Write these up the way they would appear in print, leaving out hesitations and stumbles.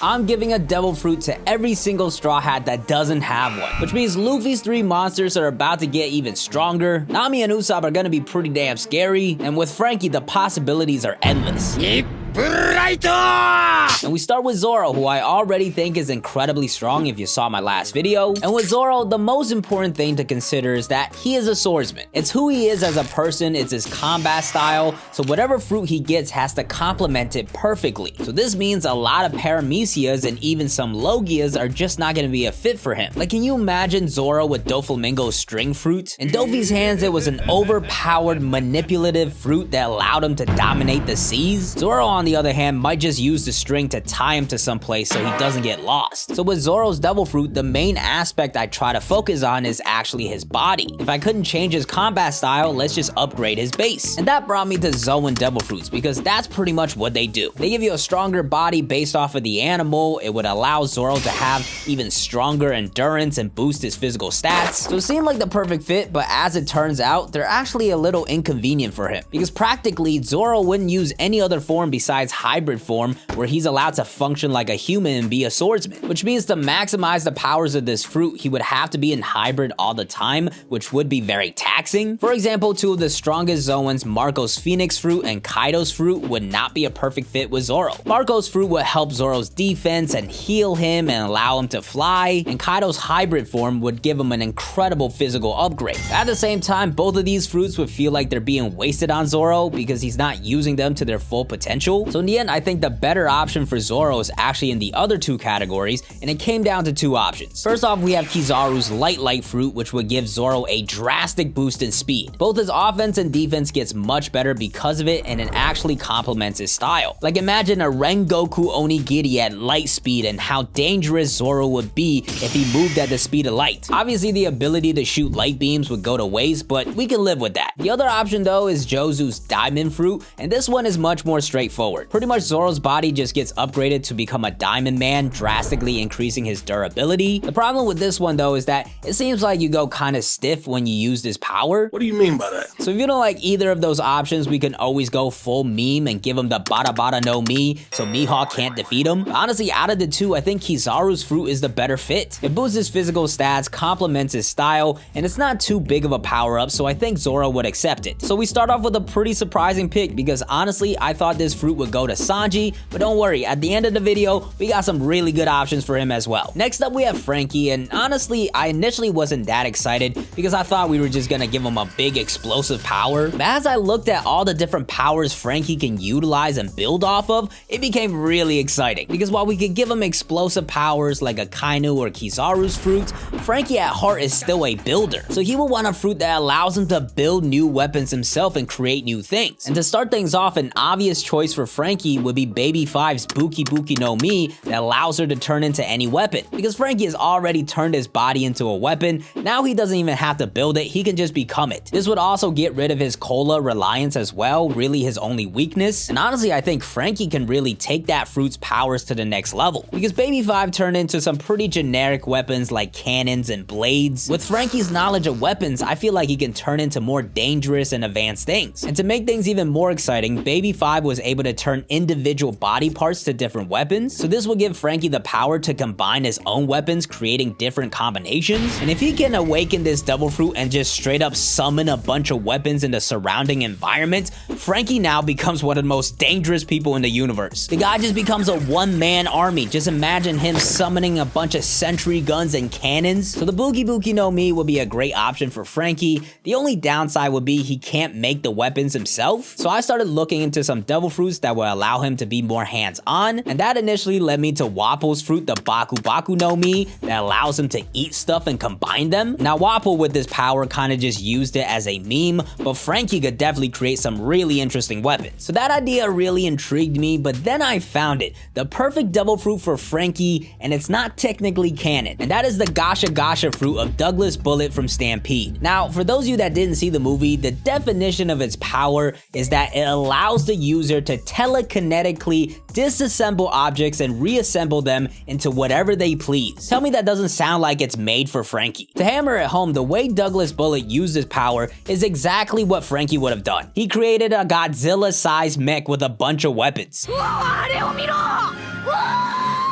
I'm giving a devil fruit to every single Straw Hat that doesn't have one, which means Luffy's 3 monsters are about to get even stronger, Nami and Usopp are gonna be pretty damn scary, and with Franky, the possibilities are endless. And we start with Zoro, who I already think is incredibly strong if you saw my last video. And with Zoro, the most important thing to consider is that he is a swordsman. It's who he is as a person, it's his combat style, so whatever fruit he gets has to complement it perfectly. So this means a lot of Paramecias and even some Logias are just not gonna be a fit for him. Like, can you imagine Zoro with Doflamingo's string fruit? In Dofi's hands, it was an overpowered, manipulative fruit that allowed him to dominate the seas. Zoro, on the other hand, might just use the string to tie him to someplace so he doesn't get lost. So with Zoro's devil fruit, the main aspect I try to focus on is actually his body. If I couldn't change his combat style, let's just upgrade his base. And that brought me to Zoan devil fruits, because that's pretty much what they do. They give you a stronger body based off of the animal. It would allow Zoro to have even stronger endurance and boost his physical stats. So it seemed like the perfect fit, but as it turns out, they're actually a little inconvenient for him, because practically Zoro wouldn't use any other form besides hybrid form, where he's allowed to function like a human and be a swordsman, which means to maximize the powers of this fruit, he would have to be in hybrid all the time, which would be very taxing. For example, 2 of the strongest Zoans, Marco's Phoenix fruit and Kaido's fruit, would not be a perfect fit with Zoro. Marco's fruit would help Zoro's defense and heal him and allow him to fly, and Kaido's hybrid form would give him an incredible physical upgrade. At the same time, both of these fruits would feel like they're being wasted on Zoro because he's not using them to their full potential. So in the end, I think the better option for Zoro is actually in the other 2 categories, and it came down to 2 options. First off, we have Kizaru's Light fruit, which would give Zoro a drastic boost in speed. Both his offense and defense gets much better because of it, and it actually complements his style. Like, imagine a Rengoku Onigiri at light speed and how dangerous Zoro would be if he moved at the speed of light. Obviously, the ability to shoot light beams would go to waste, but we can live with that. The other option though is Jozu's Diamond fruit, and this one is much more straightforward. Pretty much Zoro's body just gets upgraded to become a diamond man, drastically increasing his durability. The problem with this one though is that it seems like you go kind of stiff when you use this power. What do you mean by that? So if you don't like either of those options, we can always go full meme and give him the Bada Bada no Mi, so Mihawk can't defeat him. But honestly, out of the 2, I think Kizaru's fruit is the better fit. It boosts his physical stats, complements his style, and it's not too big of a power up, so I think Zoro would accept it. So we start off with a pretty surprising pick, because honestly, I thought this fruit would go to Sanji, but don't worry, at the end of the video, we got some really good options for him as well. Next up, we have Franky, and honestly, I initially wasn't that excited because I thought we were just gonna give him a big explosive power. But as I looked at all the different powers Franky can utilize and build off of, it became really exciting. Because while we could give him explosive powers like a Kainu or Kizaru's fruit, Franky at heart is still a builder. So he will want a fruit that allows him to build new weapons himself and create new things. And to start things off, an obvious choice for Franky would be Baby 5's Buki Buki no Mi that allows her to turn into any weapon. Because Franky has already turned his body into a weapon, now he doesn't even have to build it, he can just become it. This would also get rid of his cola reliance as well, really his only weakness. And honestly, I think Franky can really take that fruit's powers to the next level. Because Baby 5 turned into some pretty generic weapons like cannons and blades. With Franky's knowledge of weapons, I feel like he can turn into more dangerous and advanced things. And to make things even more exciting, Baby 5 was able to turn individual body parts to different weapons. So this will give Franky the power to combine his own weapons, creating different combinations. And if he can awaken this devil fruit and just straight up summon a bunch of weapons in the surrounding environment, Franky now becomes one of the most dangerous people in the universe. The guy just becomes a one-man army. Just imagine him summoning a bunch of sentry guns and cannons. So the Buki Buki no Mi would be a great option for Franky. The only downside would be he can't make the weapons himself. So I started looking into some devil fruits that would allow him to be more hands-on, and that initially led me to Wapple's fruit, the Baku Baku no Mi, that allows him to eat stuff and combine them. Now Wapple with this power kind of just used it as a meme, but Franky could definitely create some really interesting weapons. So that idea really intrigued me, but then I found it, the perfect devil fruit for Franky, and it's not technically canon, and that is the Gasha Gasha fruit of Douglas Bullet from Stampede. Now, for those of you that didn't see the movie, the definition of its power is that it allows the user to telekinetically disassemble objects and reassemble them into whatever they please. Tell me that doesn't sound like it's made for Franky. To hammer it home, the way Douglas Bullet used his power is exactly what Franky would have done. He created a Godzilla-sized mech with a bunch of weapons.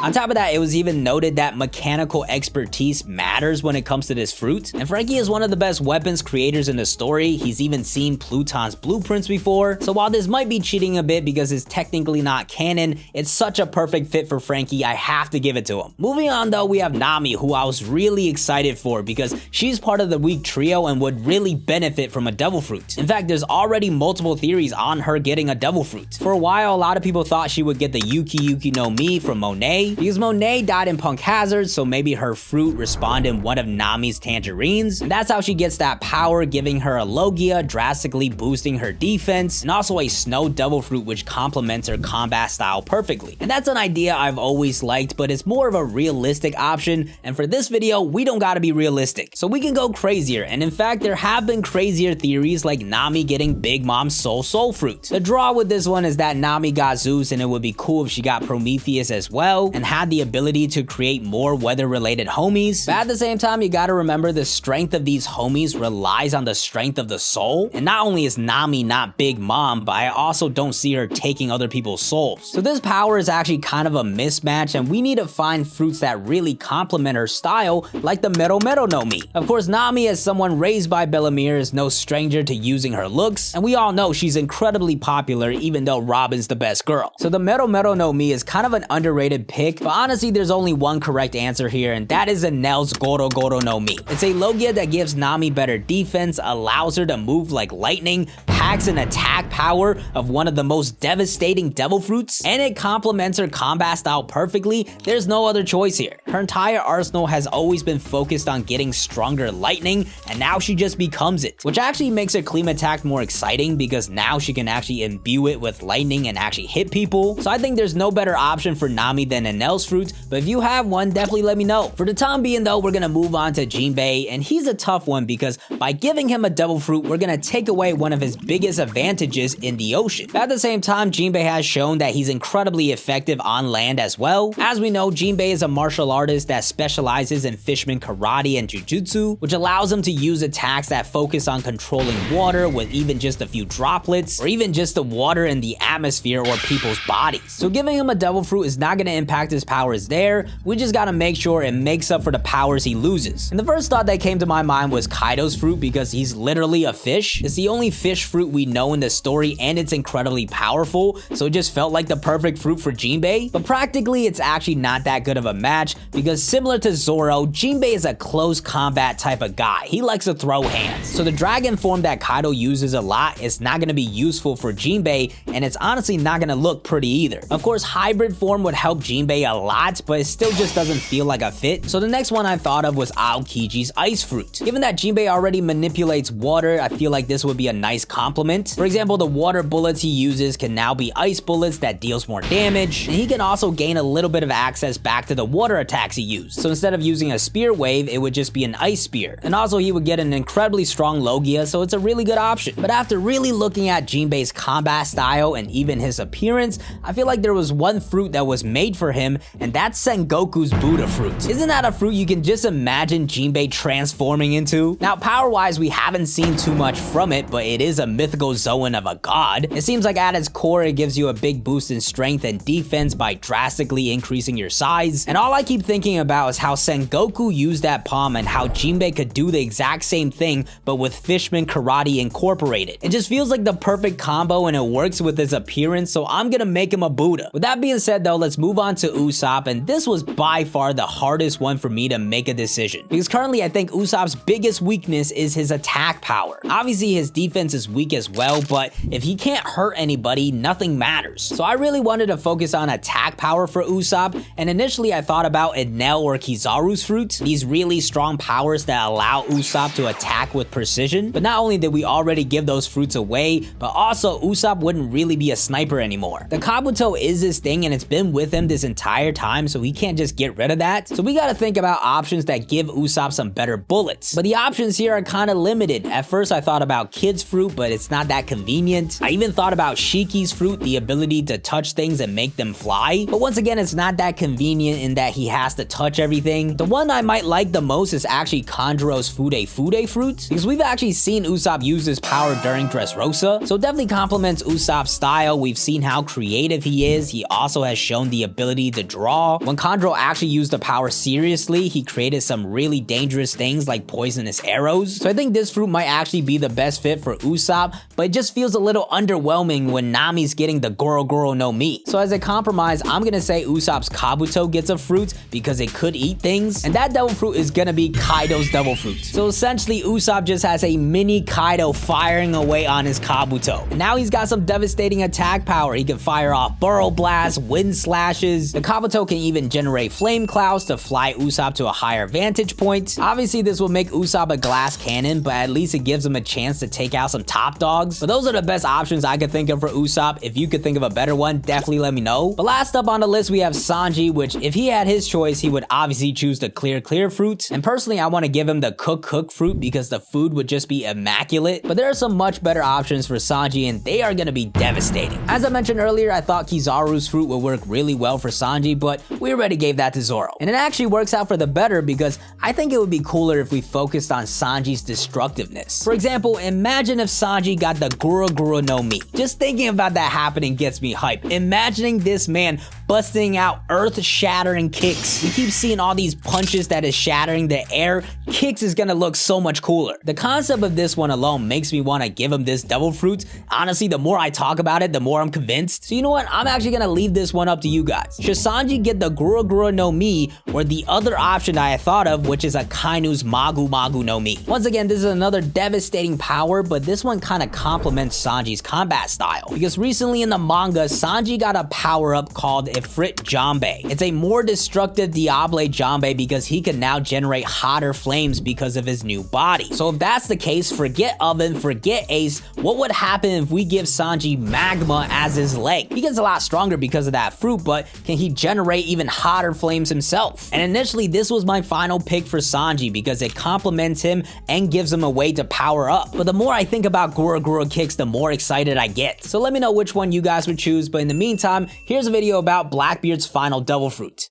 On top of that, it was even noted that mechanical expertise matters when it comes to this fruit, and Franky is one of the best weapons creators in the story. He's even seen Pluton's blueprints before, so while this might be cheating a bit because it's technically not canon, it's such a perfect fit for Franky, I have to give it to him. Moving on though, we have Nami, who I was really excited for because she's part of the weak trio and would really benefit from a devil fruit. In fact, there's already multiple theories on her getting a devil fruit. For a while, a lot of people thought she would get the Yuki Yuki no Mi from Monet, because Monet died in Punk Hazard, so maybe her fruit respawned in one of Nami's tangerines, and that's how she gets that power, giving her a Logia, drastically boosting her defense, and also a snow devil fruit which complements her combat style perfectly. And that's an idea I've always liked, but it's more of a realistic option, and for this video, we don't gotta be realistic. So we can go crazier, and in fact, there have been crazier theories like Nami getting Big Mom's soul fruit. The draw with this one is that Nami got Zeus, and it would be cool if she got Prometheus as well, and had the ability to create more weather-related homies. But at the same time, you gotta remember the strength of these homies relies on the strength of the soul, and not only is Nami not Big Mom, but I also don't see her taking other people's souls. So this power is actually kind of a mismatch, and we need to find fruits that really complement her style, like the Mero Mero no Mi. Of course, Nami, as someone raised by Bellemere, is no stranger to using her looks, and we all know she's incredibly popular even though Robin's the best girl. So the Mero Mero no Mi is kind of an underrated pick, but honestly there's only one correct answer here, and that is Enel's Goro Goro no Mi. It's a Logia that gives Nami better defense, allows her to move like lightning, packs an attack power of one of the most devastating devil fruits, and it complements her combat style perfectly. There's no other choice here. Her entire arsenal has always been focused on getting stronger lightning, and now she just becomes it, which actually makes her clean attack more exciting because now she can actually imbue it with lightning and actually hit people. So I think there's no better option for Nami than Enel's fruit, but if you have one, definitely let me know. For the time being though, we're gonna move on to Jinbe, and he's a tough one because by giving him a devil fruit, we're gonna take away one of his biggest advantages in the ocean. But at the same time, Jinbe has shown that he's incredibly effective on land as well. As we know, Jinbe is a martial artist that specializes in fisherman karate and jujutsu, which allows him to use attacks that focus on controlling water with even just a few droplets, or even just the water in the atmosphere or people's bodies. So giving him a devil fruit is not gonna impact his powers there, we just gotta make sure it makes up for the powers he loses. And the first thought that came to my mind was Kaido's fruit because he's literally a fish. It's the only fish fruit we know in the story, and it's incredibly powerful, so it just felt like the perfect fruit for Jinbe. But practically, it's actually not that good of a match because similar to Zoro, Jinbe is a close combat type of guy. He likes to throw hands. So the dragon form that Kaido uses a lot is not gonna be useful for Jinbe, and it's honestly not gonna look pretty either. Of course, hybrid form would help Jinbe a lot, but it still just doesn't feel like a fit. So the next one I thought of was Aokiji's ice fruit. Given that Jinbe already manipulates water, I feel like this would be a nice complement. For example, the water bullets he uses can now be ice bullets that deals more damage, and he can also gain a little bit of access back to the water attacks he used. So instead of using a spear wave, it would just be an ice spear. And also he would get an incredibly strong Logia, so it's a really good option. But after really looking at Jinbe's combat style and even his appearance, I feel like there was one fruit that was made for him, and that's Sengoku's Buddha fruit. Isn't that a fruit you can just imagine Jinbe transforming into? Now power-wise, we haven't seen too much from it, but it is a mythical Zoan of a god. It seems like at its core, it gives you a big boost in strength and defense by drastically increasing your size. And all I keep thinking about is how Sengoku used that palm and how Jinbe could do the exact same thing, but with Fishman Karate incorporated. It just feels like the perfect combo, and it works with his appearance, so I'm gonna make him a Buddha. With that being said though, let's move on to Usopp, and this was by far the hardest one for me to make a decision, because currently I think Usopp's biggest weakness is his attack power. Obviously his defense is weak as well, but if he can't hurt anybody, nothing matters. So I really wanted to focus on attack power for Usopp, and initially I thought about Enel or Kizaru's fruit, these really strong powers that allow Usopp to attack with precision. But not only did we already give those fruits away, but also Usopp wouldn't really be a sniper anymore. The Kabuto is his thing, and it's been with him this entire time, so he can't just get rid of that. So we gotta think about options that give Usopp some better bullets. But the options here are kinda limited. At first I thought about Kid's fruit, but it's not that convenient. I even thought about Shiki's fruit, the ability to touch things and make them fly, but once again, it's not that convenient in that he has to touch everything. The one I might like the most is actually Kanjuro's Fude fruit, because we've actually seen Usopp use this power during Dressrosa, so it definitely complements Usopp's style. We've seen how creative he is. He also has shown the ability to draw. When Kanjuro actually used the power seriously, he created some really dangerous things like poisonous arrows. So I think this fruit might actually be the best fit for Usopp, but it just feels a little underwhelming when Nami's getting the Goro Goro no Mi. So as a compromise, I'm gonna say Usopp's Kabuto gets a fruit because it could eat things, and that devil fruit is gonna be Kaido's devil fruit. So essentially, Usopp just has a mini Kaido firing away on his Kabuto. And now he's got some devastating attack power. He can fire off Burrow Blast, Wind Slashes. The Kabuto can even generate Flame Clouds to fly Usopp to a higher vantage point. Obviously, this will make Usopp a glass cannon, but at least it gives him a chance to take out some top dogs. But those are the best options I could think of for Usopp. If you could think of a better one, definitely let me know. But last up on the list, we have Sanji, which if he had his choice, he would obviously choose the clear fruit. And personally, I want to give him the cook fruit because the food would just be immaculate. But there are some much better options for Sanji, and they are going to be devastating. As I mentioned earlier, I thought Kizaru's fruit would work really well for Sanji, but we already gave that to Zoro. And it actually works out for the better because I think it would be cooler if we focused on Sanji's destructiveness. For example, imagine if Sanji got the Goro Goro no Mi. Just thinking about that happening gets me hyped. Imagining this man busting out earth-shattering kicks. We keep seeing all these punches that is shattering the air. Kicks is gonna look so much cooler. The concept of this one alone makes me want to give him this devil fruit. Honestly, the more I talk about it, the more I'm convinced. So you know what? I'm actually gonna leave this one up to you guys. Should Sanji get the Goro Goro no Mi or the other option I had thought of, which is a Kainu's Magu Magu no Mi? Once again, this is another devastating power, but this one kind of complements Sanji's combat style. Because recently in the manga, Sanji got a power-up called Ifrit Jinbe. It's a more destructive Diable Jinbe because he can now generate hotter flames because of his new body. So if that's the case, forget Oven, forget Ace, what would happen if we give Sanji Magma as his leg? He gets a lot stronger because of that fruit, but can he generate even hotter flames himself? And initially, this was my final pick for Sanji because it complements him and gives him a way to power up. But the more I think about Goro Goro kicks, the more excited I get. So let me know which one you guys would choose, but in the meantime, here's a video about Blackbeard's final devil fruit.